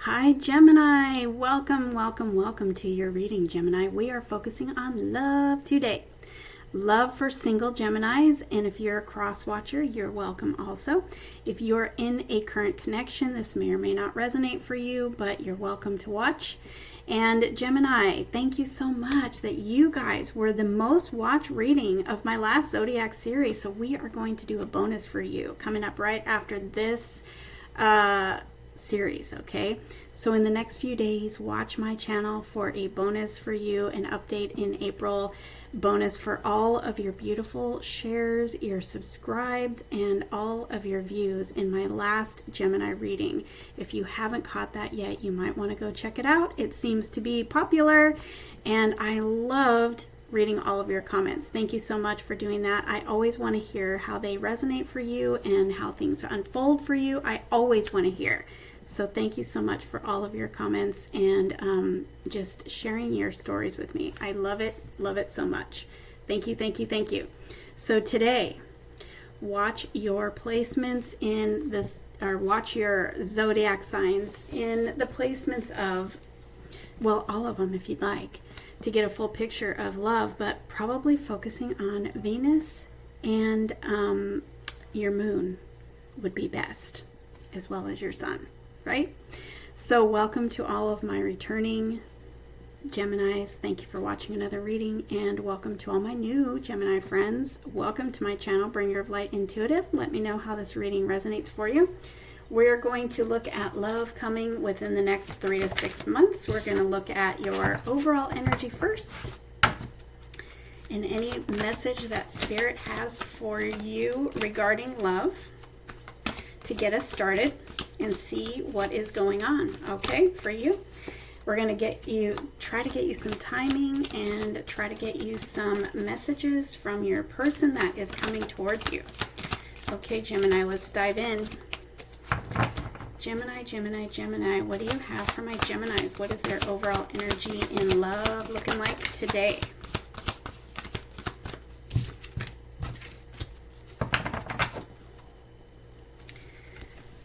Hi Gemini, welcome to your reading, Gemini. We are focusing on love today. Love for single Geminis, and if you're a cross watcher, you're welcome also. If you're in a current connection, this may or may not resonate for you, but you're welcome to watch. And Gemini, thank you so much that you guys were the most watched reading of my last Zodiac series, so we are going to do a bonus for you coming up right after this series, okay? So in the next few days, watch my channel for a bonus for you, an update in April bonus for all of your beautiful shares, your subscribes, and all of your views in my last Gemini reading. If you haven't caught that yet, you might want to go check it out. It seems to be popular, and I loved reading all of your comments. Thank you so much for doing that. I always want to hear how they resonate for you and how things unfold for you. I always want to hear. So thank you so much for all of your comments and just sharing your stories with me. I love it so much. Thank you. So today, watch your placements in this, or watch your zodiac signs in the placements of, well, all of them if you'd like, to get a full picture of love, but probably focusing on Venus and your moon would be best, as well as your sun. Right? So welcome to all of my returning Geminis. Thank you for watching another reading, and welcome to all my new Gemini friends. Welcome to my channel, Bringer of Light Intuitive. Let me know how this reading resonates for you. We're going to look at love coming within the next 3 to 6 months. We're going to look at your overall energy first, and any message that Spirit has for you regarding love to get us started and see what is going on, okay, for you. We're going to try to get you some timing and try to get you some messages from your person that is coming towards you. Okay, Gemini, let's dive in. Gemini, what do you have for my Geminis? What is their overall energy in love looking like today?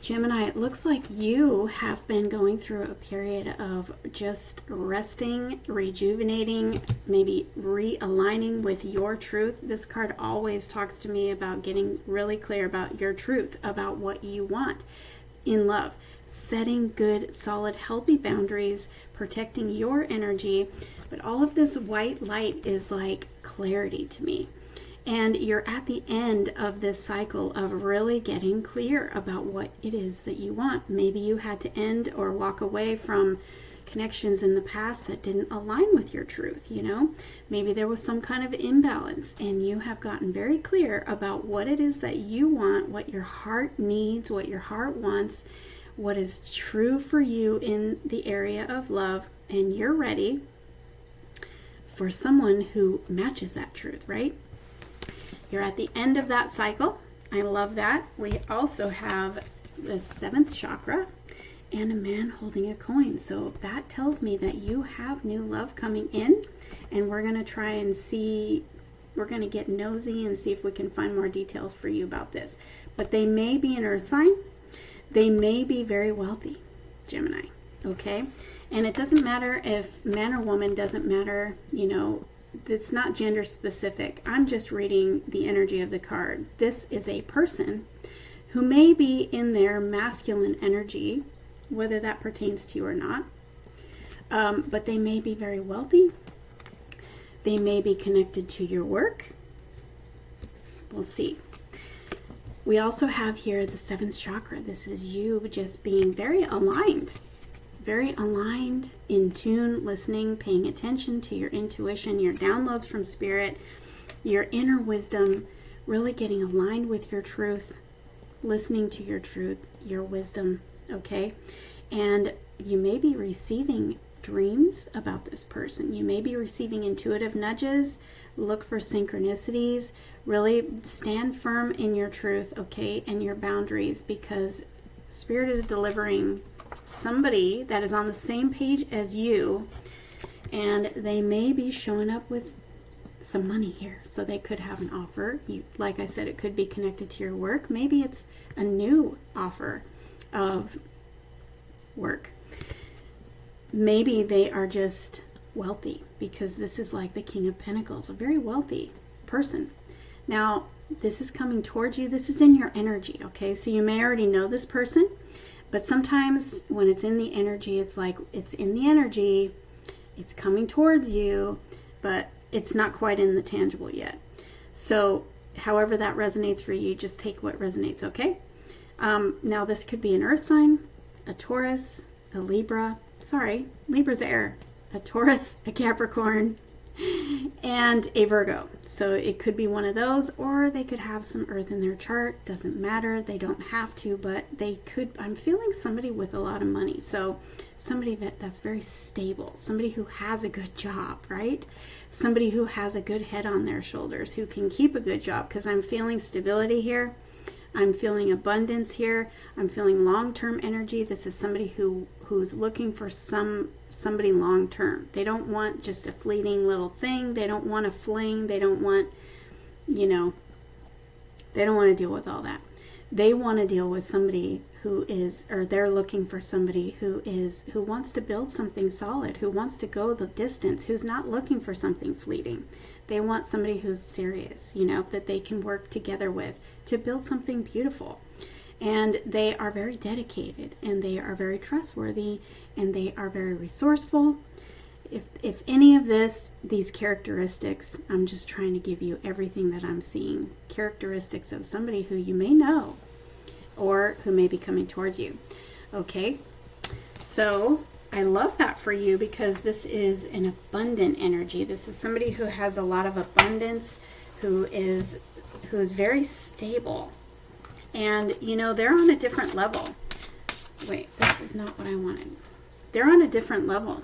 Gemini, it looks like you have been going through a period of just resting, rejuvenating, maybe realigning with your truth. This card always talks to me about getting really clear about your truth, about what you want in love, setting good, solid, healthy boundaries, protecting your energy. But all of this white light is like clarity to me. And you're at the end of this cycle of really getting clear about what it is that you want. Maybe you had to end or walk away from connections in the past that didn't align with your truth, you know? Maybe there was some kind of imbalance, and you have gotten very clear about what it is that you want, what your heart needs, what your heart wants, what is true for you in the area of love, and you're ready for someone who matches that truth, right? You're at the end of that cycle. I love that. We also have the 7th chakra and a man holding a coin. So that tells me that you have new love coming in, and we're going to try and see, we're going to get nosy and see if we can find more details for you about this. But they may be an earth sign. They may be very wealthy, Gemini, okay? And it doesn't matter if man or woman, doesn't matter, you know, it's not gender specific. I'm just reading the energy of the card. This is a person who may be in their masculine energy, whether that pertains to you or not. But they may be very wealthy. They may be connected to your work. We'll see. We also have here the 7th chakra. This is you just being very aligned, in tune, listening, paying attention to your intuition, your downloads from Spirit, your inner wisdom, really getting aligned with your truth, listening to your truth, your wisdom, okay? And you may be receiving dreams about this person. You may be receiving intuitive nudges. Look for synchronicities. Really stand firm in your truth, okay, and your boundaries, because Spirit is delivering somebody that is on the same page as you, and they may be showing up with some money here. So they could have an offer. Like I said, it could be connected to your work. Maybe it's a new offer of work. maybe they are just wealthy, because this is like the King of Pentacles, a very wealthy person. Now, this is coming towards you. This is in your energy, okay? So you may already know this person, but sometimes when it's in the energy, it's like it's in the energy, it's coming towards you, but it's not quite in the tangible yet. So however that resonates for you, just take what resonates, okay? Now, this could be an earth sign, a Taurus, a Libra. Sorry, Libra's air. A Taurus, a Capricorn, and a Virgo. So it could be one of those, or they could have some earth in their chart. Doesn't matter. They don't have to, but they could. I'm feeling somebody with a lot of money. So somebody that's very stable, somebody who has a good job, right? Somebody who has a good head on their shoulders, who can keep a good job, because I'm feeling stability here. I'm feeling abundance here. I'm feeling long-term energy. This is somebody who's looking for somebody long-term. They don't want just a fleeting little thing. They don't want a fling. They don't want, they don't want to deal with all that. They want to deal with somebody they're looking for somebody who wants to build something solid, who wants to go the distance, who's not looking for something fleeting. They want somebody who's serious, that they can work together with to build something beautiful. And they are very dedicated, and they are very trustworthy, and they are very resourceful. If any of these characteristics, I'm just trying to give you everything that I'm seeing, characteristics of somebody who you may know or who may be coming towards you. Okay, so I love that for you, because this is an abundant energy. This is somebody who has a lot of abundance, who is very stable. And, they're on a different level. Wait, this is not what I wanted. They're on a different level.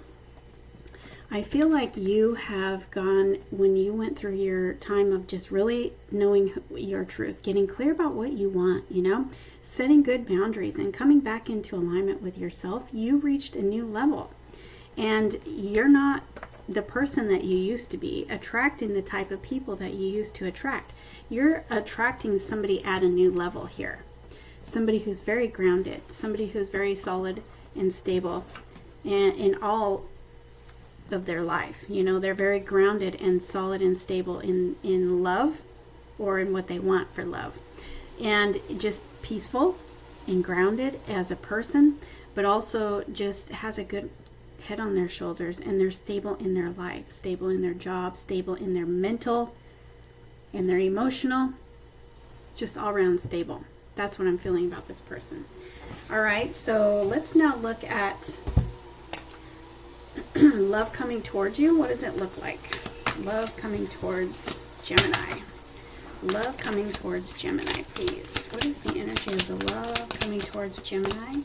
I feel like you have gone, when you went through your time of just really knowing your truth, getting clear about what you want, setting good boundaries and coming back into alignment with yourself, you reached a new level. And you're not the person that you used to be, attracting the type of people that you used to attract. You're attracting somebody at a new level here. Somebody who's very grounded, somebody who's very solid and stable, and in all of their life. They're very grounded and solid and stable in love, or in what they want for love. And just peaceful and grounded as a person, but also just has a good head on their shoulders, and they're stable in their life, stable in their job, stable in their mental, in their emotional, just all around stable. That's what I'm feeling about this person. All right, so let's now look at love coming towards you. What does it look like? Love coming towards Gemini. Love coming towards Gemini, please. What is the energy of the love coming towards Gemini?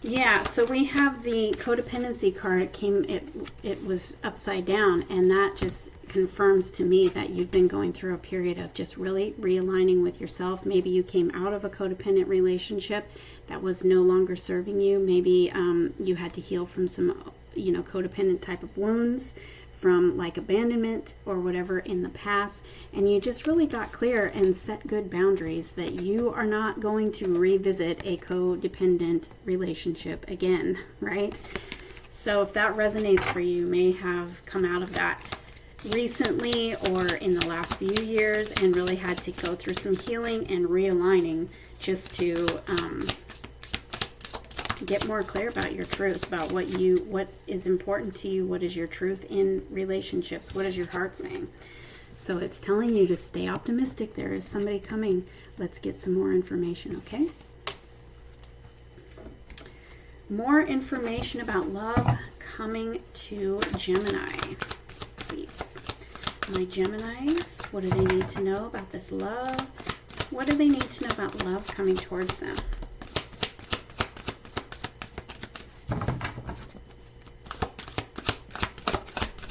Yeah, so we have the codependency card. It was upside down, and that just confirms to me that you've been going through a period of just really realigning with yourself. Maybe you came out of a codependent relationship that was no longer serving you. Maybe you had to heal from some, codependent type of wounds, from like abandonment or whatever in the past, and you just really got clear and set good boundaries that you are not going to revisit a codependent relationship again, right? So if that resonates for you, may have come out of that recently or in the last few years and really had to go through some healing and realigning just to get more clear about your truth, about what is important to you, what is your truth in relationships, what is your heart saying. So it's telling you to stay optimistic. There is somebody coming. Let's get some more information, okay? More information about love coming to Gemini, please. My Geminis, what do they need to know about this love? What do they need to know about love coming towards them?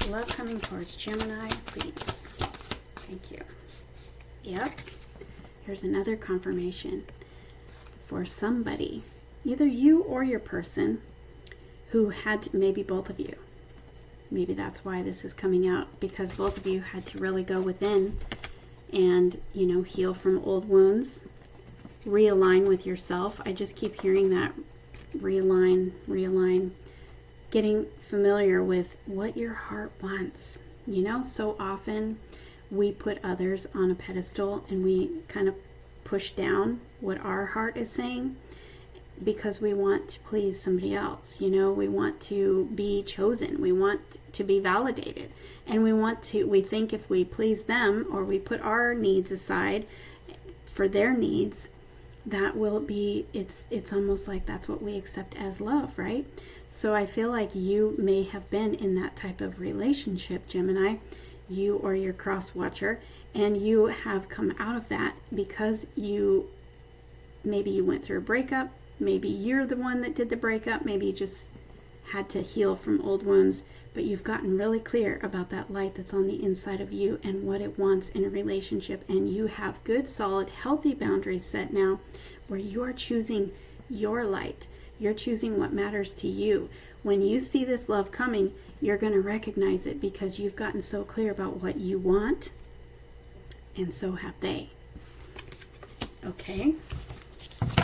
Love coming towards Gemini, please. Thank you. Yep. Here's another confirmation for somebody, either you or your person, who had to, maybe both of you. Maybe that's why this is coming out, because both of you had to really go within and, you know, heal from old wounds, realign with yourself. I just keep hearing that, realign, getting familiar with what your heart wants. You know, so often we put others on a pedestal and we kind of push down what our heart is saying because we want to please somebody else. You know, we want to be chosen, we want to be validated, and we think if we please them or we put our needs aside for their needs, that will be, it's almost like that's what we accept as love, right? So I feel like you may have been in that type of relationship, Gemini, you or your cross watcher, and you have come out of that because maybe you went through a breakup, maybe you're the one that did the breakup, maybe you just had to heal from old wounds, but you've gotten really clear about that light that's on the inside of you and what it wants in a relationship, and you have good, solid, healthy boundaries set now where you are choosing your light. You're choosing what matters to you. When you see this love coming, you're going to recognize it because you've gotten so clear about what you want, and so have they. Okay?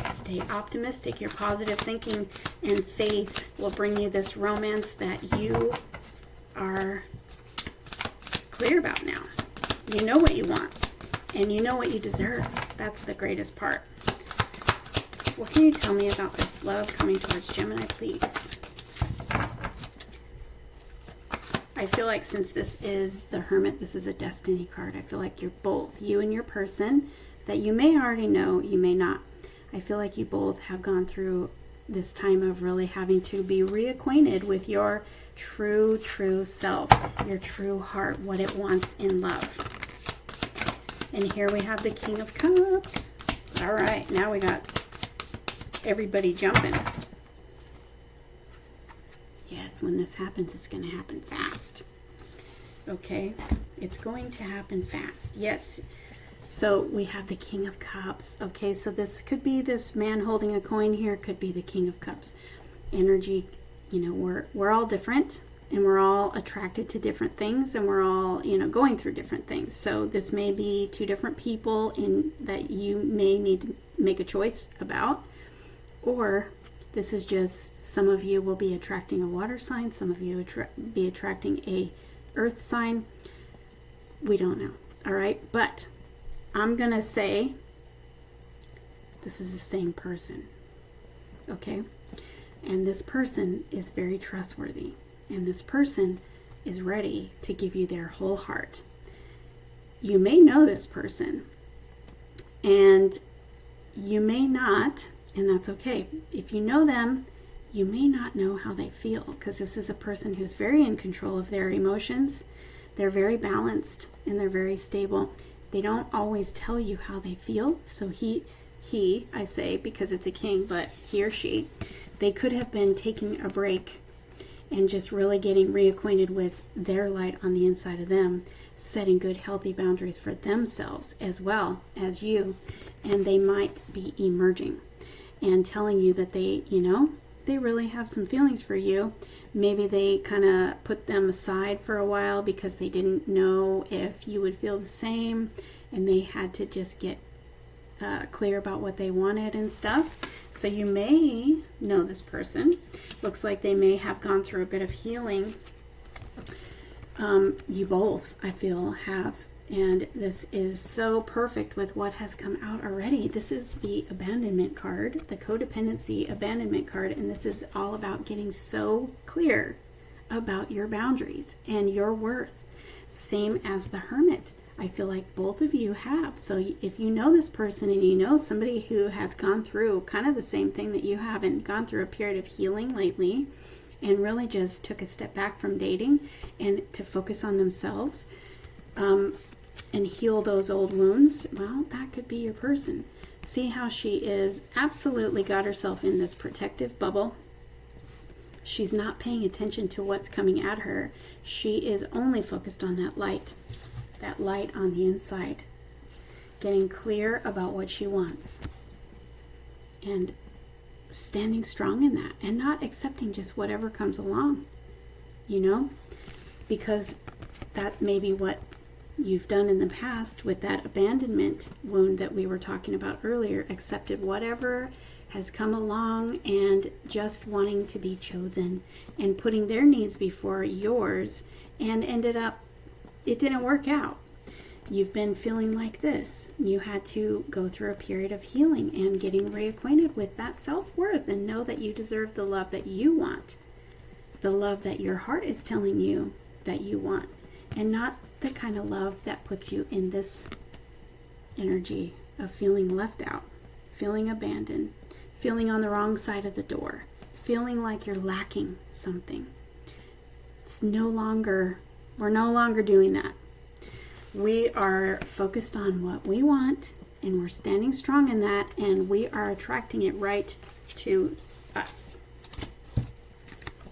Stay optimistic. Your positive thinking and faith will bring you this romance that you are clear about now. You know what you want, and you know what you deserve. That's the greatest part. What can you tell me about this love coming towards Gemini, please? I feel like since this is the Hermit, this is a destiny card. I feel like you're both, you and your person, that you may already know, you may not. I feel like you both have gone through this time of really having to be reacquainted with your true self, your true heart, what it wants in love. And here we have the King of Cups. All right, now we got everybody jumping. Yes, when this happens, it's going to happen fast. Okay, it's going to happen fast. Yes. So we have the King of Cups. Okay, so this could be this man holding a coin here, could be the King of Cups. Energy, you know, we're all different, and we're all attracted to different things, and we're all, you know, going through different things. So this may be two different people in that you may need to make a choice about, or this is just some of you will be attracting a water sign, some of you be attracting a earth sign. We don't know. All right, but I'm going to say this is the same person, okay? And this person is very trustworthy, and this person is ready to give you their whole heart. You may know this person, and you may not, and that's okay. If you know them, you may not know how they feel, because this is a person who's very in control of their emotions. They're very balanced, and they're very stable. They don't always tell you how they feel. So he, I say because it's a king, but he or she, they could have been taking a break and just really getting reacquainted with their light on the inside of them, setting good, healthy boundaries for themselves as well as you. And they might be emerging and telling you that they, you know, they really have some feelings for you. Maybe they kind of put them aside for a while because they didn't know if you would feel the same, and they had to just get clear about what they wanted and stuff. So you may know this person. Looks like they may have gone through a bit of healing. You both, I feel, have. And this is so perfect with what has come out already. This is the abandonment card, the codependency abandonment card, and this is all about getting so clear about your boundaries and your worth. Same as the Hermit. I feel like both of you have. So if you know this person and you know somebody who has gone through kind of the same thing that you have and gone through a period of healing lately and really just took a step back from dating and to focus on themselves, and heal those old wounds, well, that could be your person. See how she is absolutely got herself in this protective bubble. She's not paying attention to what's coming at her. She is only focused on that light on the inside, getting clear about what she wants and standing strong in that and not accepting just whatever comes along, you know, because that may be what you've done in the past with that abandonment wound that we were talking about earlier, accepted whatever has come along and just wanting to be chosen and putting their needs before yours, and ended up, it didn't work out. You've been feeling like this. You had to go through a period of healing and getting reacquainted with that self-worth and know that you deserve the love that you want, the love that your heart is telling you that you want, and not the kind of love that puts you in this energy of feeling left out, feeling abandoned, feeling on the wrong side of the door, feeling like you're lacking something. We're no longer doing that. We are focused on what we want, and we're standing strong in that, and we are attracting it right to us.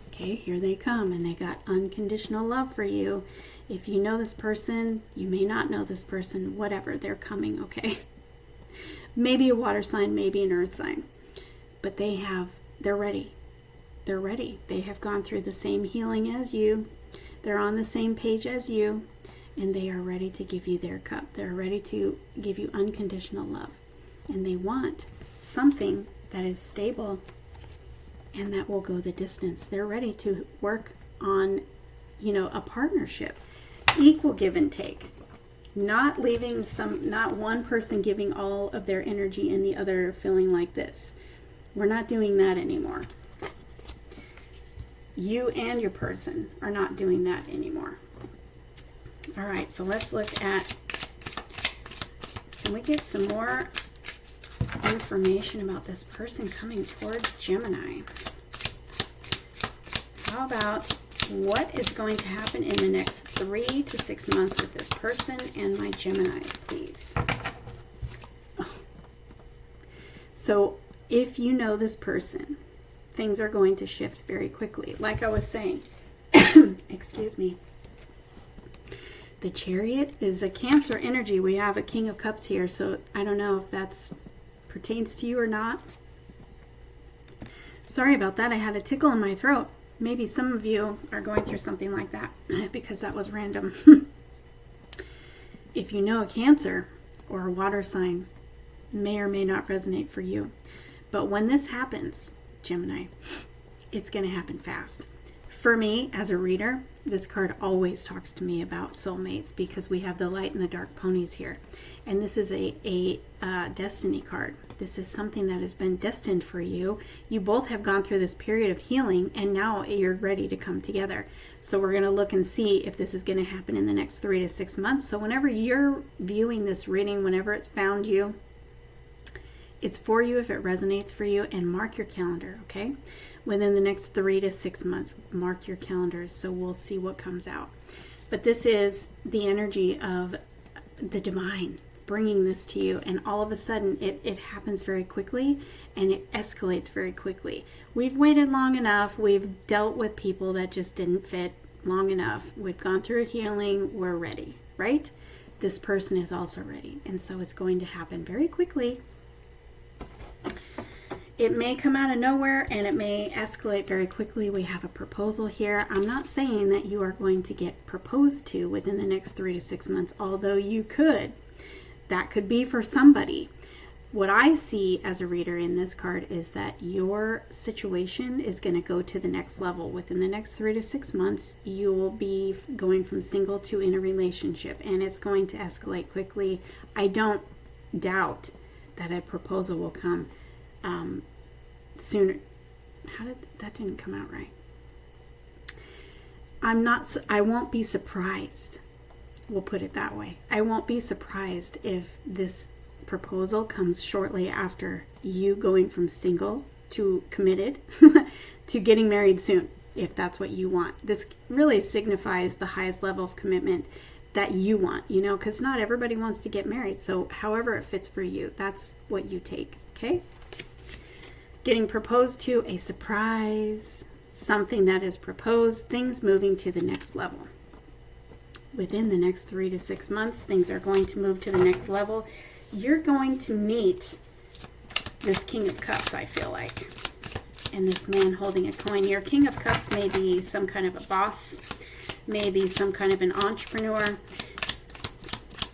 Okay, here they come, and they got unconditional love for you. If you know this person, you may not know this person, whatever, they're coming, okay? Maybe a water sign, maybe an earth sign. But they're ready. They're ready. They have gone through the same healing as you. They're on the same page as you. And they are ready to give you their cup. They're ready to give you unconditional love. And they want something that is stable and that will go the distance. They're ready to work on, a partnership. Equal give and take. Not one person giving all of their energy and the other feeling like this. We're not doing that anymore. You and your person are not doing that anymore. All right, so let's look at, can we get some more information about this person coming towards Gemini? How about what is going to happen in the next 3 to 6 months with this person and my Geminis, please? Oh. So if you know this person, things are going to shift very quickly. Like I was saying, excuse me. The Chariot is a Cancer energy. We have a King of Cups here, so I don't know if that pertains to you or not. Sorry about that. I had a tickle in my throat. Maybe some of you are going through something like that because that was random. If you know a Cancer or a water sign, may or may not resonate for you. But when this happens, Gemini, it's going to happen fast. For me, as a reader, this card always talks to me about soulmates because we have the light and the dark ponies here. And this is a destiny card. This is something that has been destined for you. You both have gone through this period of healing, and now you're ready to come together. So we're going to look and see if this is going to happen in the next 3 to 6 months. So whenever you're viewing this reading, whenever it's found you, it's for you if it resonates for you, and mark your calendar, okay? Within the next 3 to 6 months, mark your calendars, so we'll see what comes out. But this is the energy of the divine bringing this to you, and all of a sudden it happens very quickly, and it escalates very quickly. We've waited long enough. We've dealt with people that just didn't fit long enough. We've gone through healing. We're ready, right? This person is also ready, and so it's going to happen very quickly. It may come out of nowhere, and it may escalate very quickly. We have a proposal here. I'm not saying that you are going to get proposed to within the next 3 to 6 months, although you could. That could be for somebody. What I see as a reader in this card is that your situation is going to go to the next level. Within the next 3 to 6 months, you will be going from single to in a relationship, and it's going to escalate quickly. I don't doubt that a proposal will come sooner. That didn't come out right. I won't be surprised. We'll put it that way. I won't be surprised if this proposal comes shortly after you going from single to committed to getting married soon, if that's what you want. This really signifies the highest level of commitment that you want, because not everybody wants to get married. So however it fits for you, that's what you take, okay? Getting proposed to, a surprise, something that is proposed, things moving to the next level. Within the next 3 to 6 months, things are going to move to the next level. You're going to meet this King of Cups, I feel like, and this man holding a coin. Your King of Cups may be some kind of a boss, maybe some kind of an entrepreneur,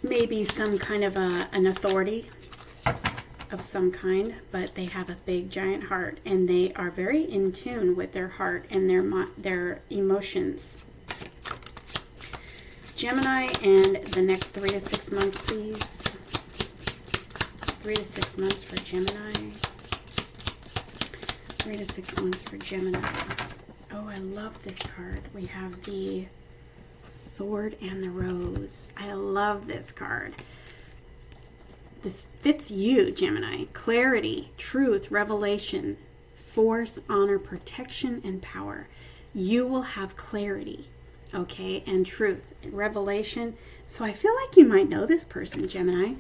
maybe some kind of an authority of some kind, but they have a big giant heart, and they are very in tune with their heart and their emotions. Gemini, and the next 3 to 6 months, please. 3 to 6 months for Gemini. 3 to 6 months for Gemini. Oh, I love this card. We have the Sword and the Rose. I love this card. This fits you, Gemini. Clarity, truth, revelation, force, honor, protection, and power. You will have clarity, okay, and truth, and revelation. So I feel like you might know this person, Gemini,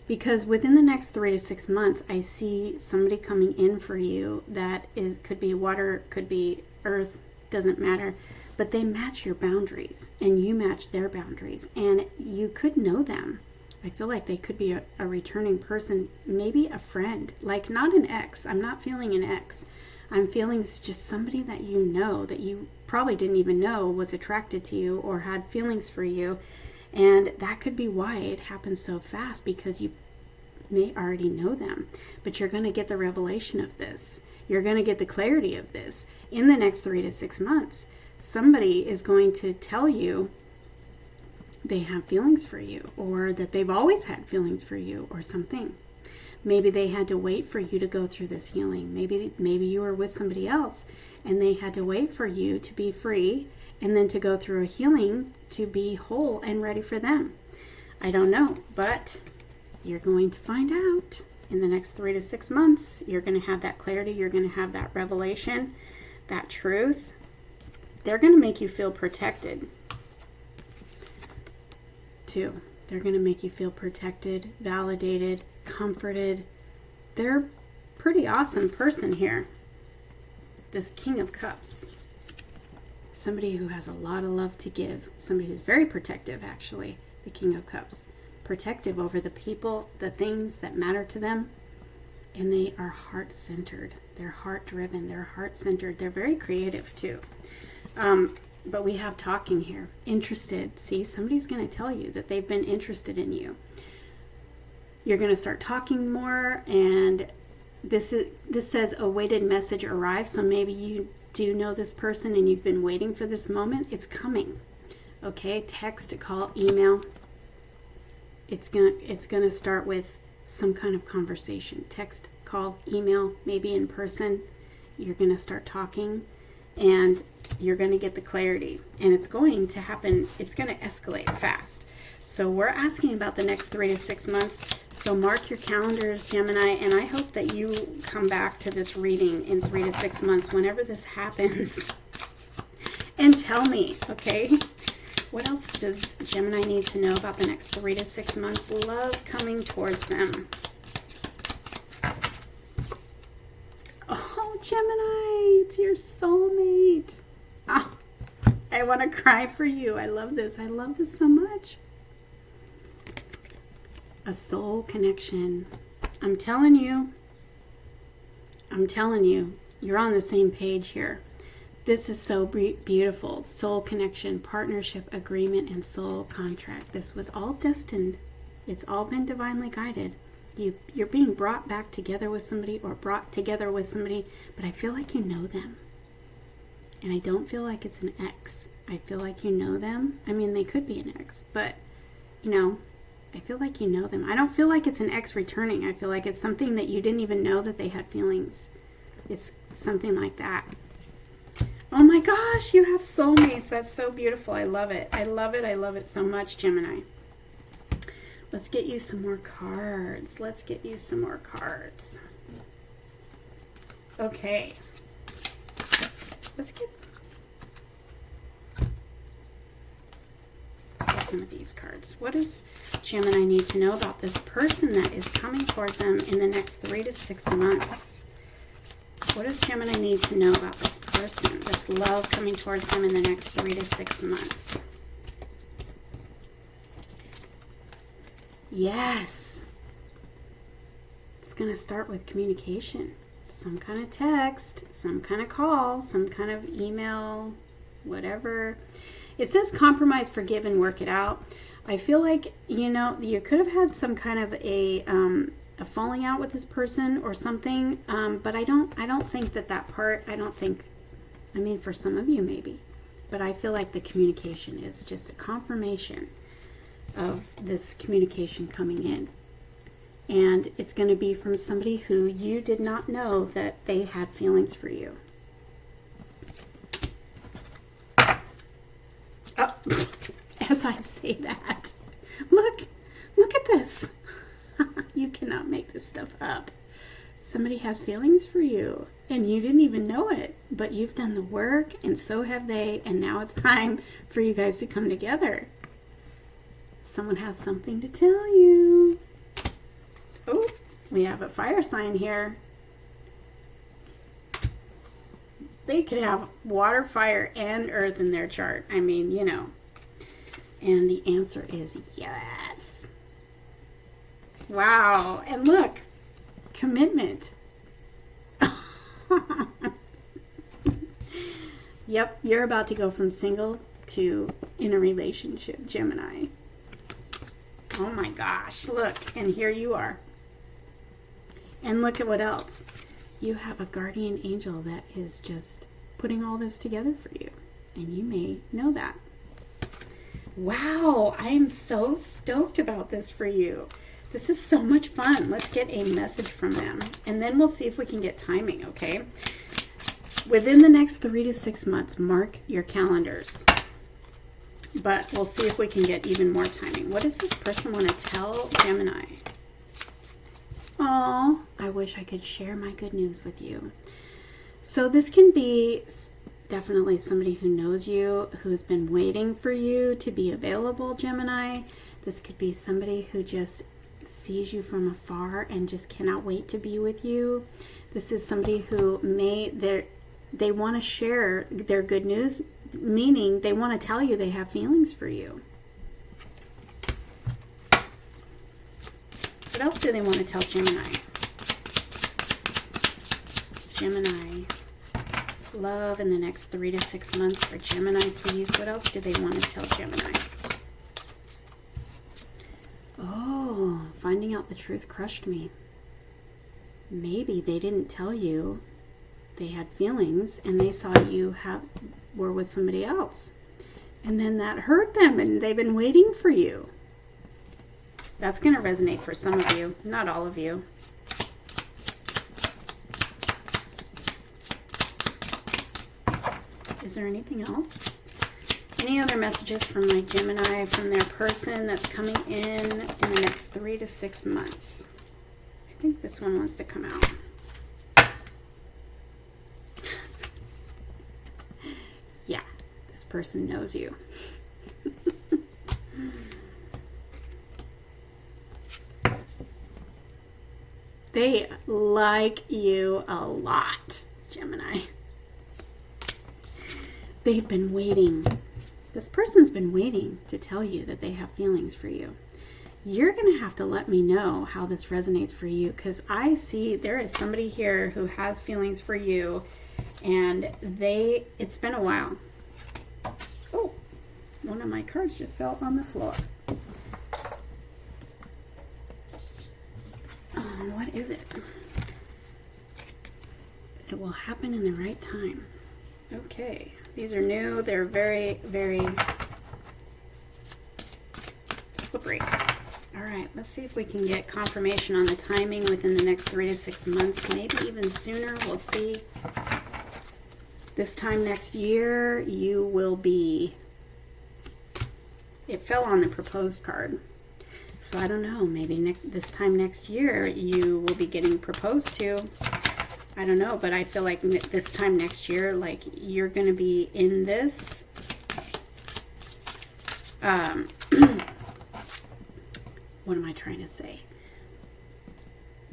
because within the next 3 to 6 months, I see somebody coming in for you that could be water, could be earth, doesn't matter, but they match your boundaries, and you match their boundaries, and you could know them. I feel like they could be a returning person, maybe a friend, like not an ex. I'm not feeling an ex. I'm feeling it's just somebody that you know, that you probably didn't even know was attracted to you or had feelings for you. And that could be why it happens so fast, because you may already know them. But you're going to get the revelation of this. You're going to get the clarity of this in the next 3 to 6 months. Somebody is going to tell you they have feelings for you, or that they've always had feelings for you, or something. Maybe they had to wait for you to go through this healing. Maybe you were with somebody else and they had to wait for you to be free and then to go through a healing to be whole and ready for them. I don't know, but you're going to find out in the next 3 to 6 months. You're going to have that clarity. You're going to have that revelation, that truth. They're going to make you feel protected too. They're going to make you feel protected, validated, comforted. They're a pretty awesome person here. This King of Cups. Somebody who has a lot of love to give. Somebody who's very protective, actually. The King of Cups. Protective over the people, the things that matter to them. And they are heart-centered. They're heart-driven. They're heart-centered. They're very creative, too. But we have talking here. Interested. See, somebody's going to tell you that they've been interested in you. You're going to start talking more, and this says awaited message arrived. So maybe you do know this person and you've been waiting for this moment. It's coming. Okay, text, call, email. It's gonna start with some kind of conversation. Text, call, email, maybe in person. You're going to start talking, and you're going to get the clarity, and it's going to happen. It's going to escalate fast. So we're asking about the next 3 to 6 months. So mark your calendars, Gemini, and I hope that you come back to this reading in 3 to 6 months whenever this happens and tell me, okay? What else does Gemini need to know about the next 3 to 6 months? Love coming towards them. Oh, Gemini, it's your soulmate. Oh, I want to cry for you. I love this. I love this so much. A soul connection. I'm telling you, you're on the same page here. This is so beautiful. Soul connection, partnership, agreement, and soul contract. This was all destined. It's all been divinely guided. You're being brought back together with somebody, or brought together with somebody, but I feel like you know them. And I don't feel like it's an ex. I feel like you know them. I mean, they could be an ex, but, you know, I feel like you know them. I don't feel like it's an ex returning. I feel like it's something that you didn't even know that they had feelings. It's something like that. Oh my gosh, you have soulmates. That's so beautiful. I love it. I love it. I love it so much, Gemini. Let's get you some more cards. Let's get some of these cards. What does Gemini need to know about this person that is coming towards them in the next 3 to 6 months? What does Gemini need to know about this person, this love coming towards them in the next 3 to 6 months? Yes. It's going to start with communication. Some kind of text, some kind of call, some kind of email, whatever. It says compromise, forgive, and work it out. I feel like, you could have had some kind of a falling out with this person or something, but I don't think that part, I mean, for some of you maybe, but I feel like the communication is just a confirmation of this communication coming in. And it's going to be from somebody who you did not know that they had feelings for you. Oh, as I say that, look at this. You cannot make this stuff up. Somebody has feelings for you, and you didn't even know it, but you've done the work, and so have they, and now it's time for you guys to come together. Someone has something to tell you. Oh, we have a fire sign here. They could have water, fire, and earth in their chart. I mean, And the answer is yes. Wow. And look, commitment. Yep, you're about to go from single to in a relationship, Gemini. Oh my gosh, look, and here you are. And look at what else. You have a guardian angel that is just putting all this together for you. And you may know that. Wow, I am so stoked about this for you. This is so much fun. Let's get a message from them. And then we'll see if we can get timing, okay? Within the next 3 to 6 months, mark your calendars. But we'll see if we can get even more timing. What does this person want to tell Gemini? Oh, I wish I could share my good news with you. So this can be definitely somebody who knows you, who's been waiting for you to be available, Gemini. This could be somebody who just sees you from afar and just cannot wait to be with you. This is somebody who they want to share their good news, meaning they want to tell you they have feelings for you. What else do they want to tell Gemini? Gemini. Love in the next 3 to 6 months for Gemini, please. What else do they want to tell Gemini? Oh, finding out the truth crushed me. Maybe they didn't tell you they had feelings and they saw you were with somebody else. And then that hurt them and they've been waiting for you. That's going to resonate for some of you, not all of you. Is there anything else? Any other messages from my Gemini, from their person that's coming in the next 3 to 6 months? I think this one wants to come out. Yeah, this person knows you. They like you a lot, Gemini. They've been waiting. This person's been waiting to tell you that they have feelings for you. You're going to have to let me know how this resonates for you, because I see there is somebody here who has feelings for you, and it's been a while. Oh, one of my cards just fell on the floor. What is it? It will happen in the right time. Okay, these are new. They're very, very slippery. All right, let's see if we can get confirmation on the timing within the next 3 to 6 months, maybe even sooner. We'll see. This time next year, you will be... It fell on the proposed card. So I don't know, maybe this time next year you will be getting proposed to. I don't know, but I feel like this time next year, like you're going to be in this. What am I trying to say?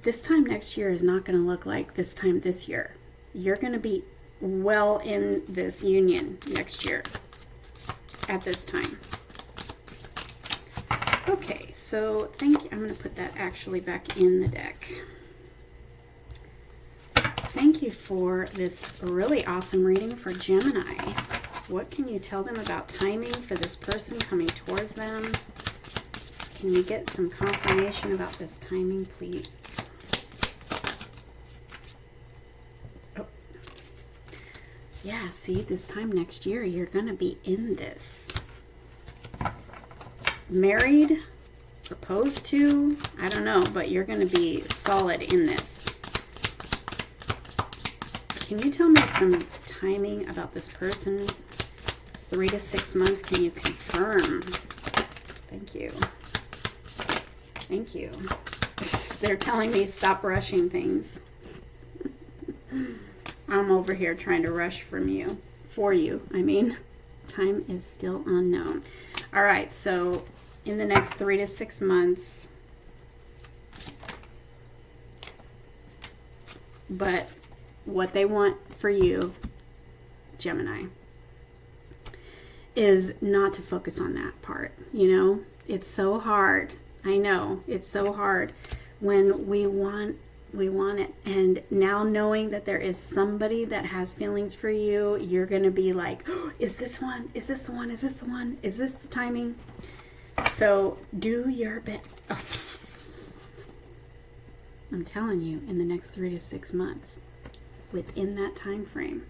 This time next year is not going to look like this time this year. You're going to be well in this union next year at this time. Okay, so I'm going to put that actually back in the deck. Thank you for this really awesome reading for Gemini. What can you tell them about timing for this person coming towards them? Can you get some confirmation about this timing, please? Oh. Yeah, see, this time next year, you're going to be in this. Married, proposed to, I don't know, but you're going to be solid in this. Can you tell me some timing about this person? 3 to 6 months, can you confirm? Thank you. Thank you. They're telling me stop rushing things. I'm over here trying to rush for you. I mean, time is still unknown. All right, so in the next 3 to 6 months, but what they want for you, Gemini, is not to focus on that part. You know, it's so hard. I know it's so hard when we want it. And now knowing that there is somebody that has feelings for you, you're going to be like, oh, is this one? Is this the one? Is this the one? Is this the timing? So do your best. Oh. I'm telling you, in the next 3 to 6 months, within that time frame,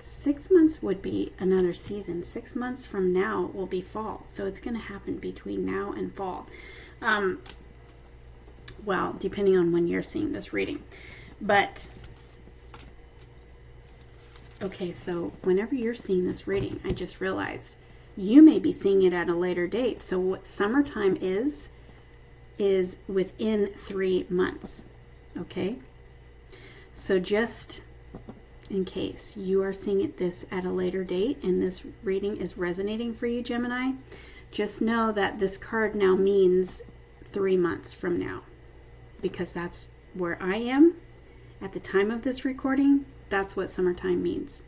6 months would be another season. 6 months from now will be fall. So it's going to happen between now and fall. Well, depending on when you're seeing this reading. But, okay, so whenever you're seeing this reading, I just realized you may be seeing it at a later date. So what summertime is within 3 months. Okay? So just in case you are seeing this at a later date and this reading is resonating for you, Gemini, just know that this card now means 3 months from now, because that's where I am at the time of this recording. That's what summertime means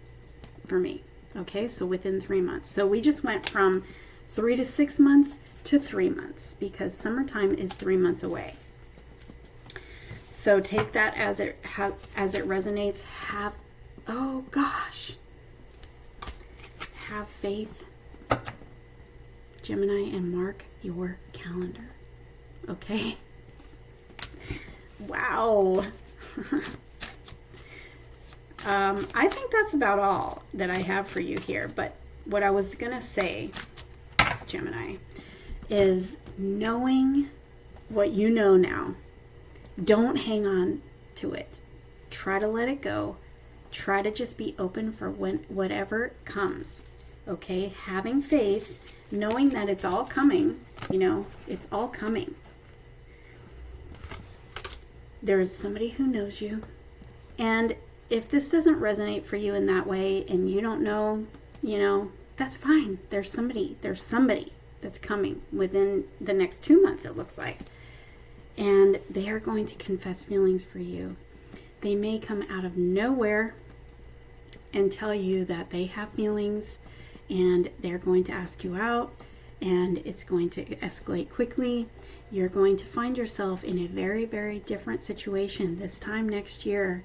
for me. Okay, so within 3 months. So we just went from 3 to 6 months to 3 months, because summertime is 3 months away. So take that as it resonates. Oh gosh, have faith, Gemini, and mark your calendar. Okay. Wow. I think that's about all that I have for you here. But what I was going to say, Gemini, is knowing what you know now, don't hang on to it. Try to let it go. Try to just be open for whatever comes. Okay? Having faith, knowing that it's all coming, you know, it's all coming. There is somebody who knows you. And if this doesn't resonate for you in that way and you don't know, you know, that's fine. There's somebody that's coming within the next 2 months, it looks like. And they are going to confess feelings for you. They may come out of nowhere and tell you that they have feelings, and they're going to ask you out, and it's going to escalate quickly. You're going to find yourself in a very, very different situation this time next year.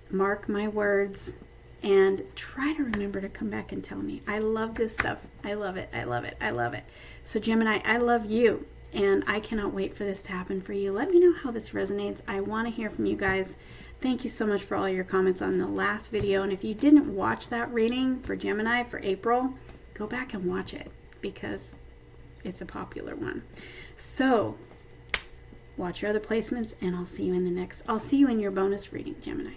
Mark my words, and try to remember to come back and tell me. I love this stuff. I love it. I love it. I love it. So Gemini, I love you, and I cannot wait for this to happen for you. Let me know how this resonates. I want to hear from you guys. Thank you so much for all your comments on the last video. And if you didn't watch that reading for Gemini for April, go back and watch it, because it's a popular one. So watch your other placements, and I'll see you in your bonus reading, Gemini.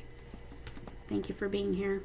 Thank you for being here.